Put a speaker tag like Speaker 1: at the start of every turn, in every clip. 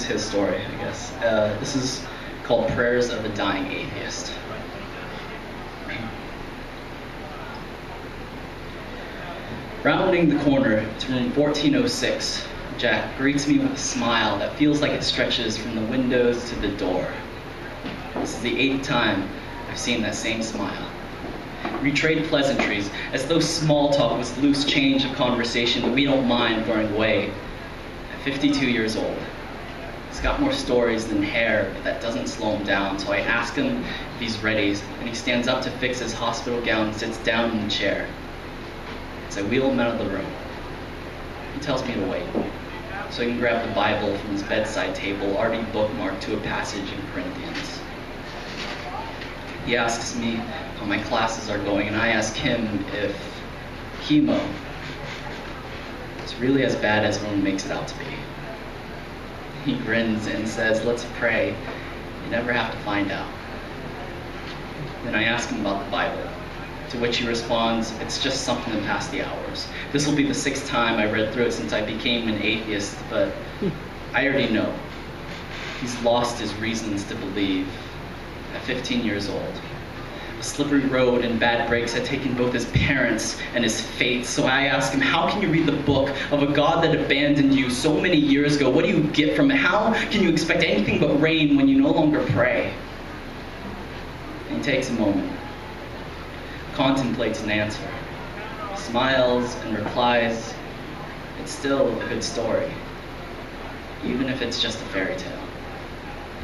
Speaker 1: his story, I guess. This is called Prayers of a Dying Atheist. Rounding the corner to room 1406, Jack greets me with a smile that feels like it stretches from the windows to the door. This is the 8th time I've seen that same smile. We trade pleasantries, as though small talk was loose change of conversation that we don't mind throwing away. At 52 years old, he's got more stories than hair, but that doesn't slow him down, so I ask him if he's ready, and he stands up to fix his hospital gown and sits down in the chair. As I wheel him out of the room, he tells me to wait, so I can grab the Bible from his bedside table, already bookmarked to a passage in Corinthians. He asks me how my classes are going, and I ask him if chemo is really as bad as everyone makes it out to be. He grins and says, "Let's pray. You never have to find out." Then I ask him about the Bible, to which he responds, "It's just something to pass the hours. This will be the 6th time I read through it since I became an atheist, but I already know. He's lost his reasons to believe at 15 years old. A slippery road and bad breaks had taken both his parents and his faith, so I ask him, how can you read the book of a God that abandoned you so many years ago? What do you get from it? How can you expect anything but rain when you no longer pray?" And he takes a moment, contemplates an answer, smiles and replies, "It's still a good story, even if it's just a fairy tale.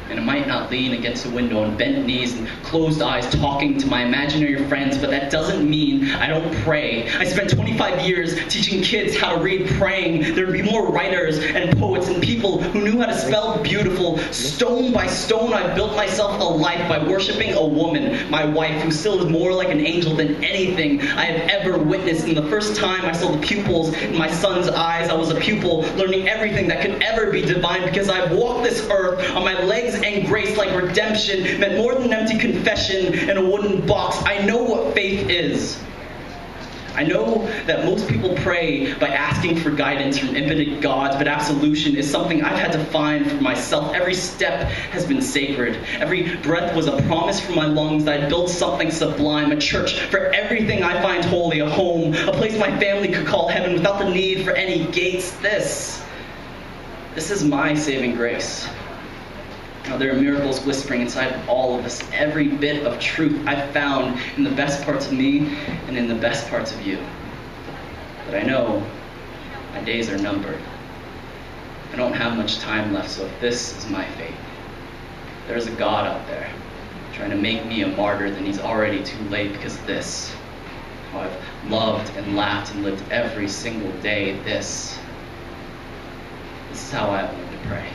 Speaker 1: And I might not lean against a window on bent knees and closed eyes talking to my imaginary friends, but that doesn't mean I don't pray. I spent 25 years teaching kids how to read, praying. There would be more writers and poets and people who knew how to spell beautiful. Stone by stone, I built myself a life by worshiping a woman, my wife, who still is more like an angel than anything I have ever witnessed. And the first time I saw the pupils in my son's eyes, I was a pupil learning everything that could ever be divine, because I've walked this earth on my legs and grace like redemption meant more than an empty confession in a wooden box. I know what faith is. I know that most people pray by asking for guidance from impotent gods, but absolution is something I've had to find for myself. Every step has been sacred. Every breath was a promise from my lungs that I'd build something sublime, a church for everything I find holy, a home, a place my family could call heaven without the need for any gates. This is my saving grace. Now, there are miracles whispering inside all of us, every bit of truth I've found in the best parts of me and in the best parts of you. But I know my days are numbered. I don't have much time left, so if this is my fate, there's a God out there trying to make me a martyr, then he's already too late, because this, how I've loved and laughed and lived every single day, this is how I have learned to pray.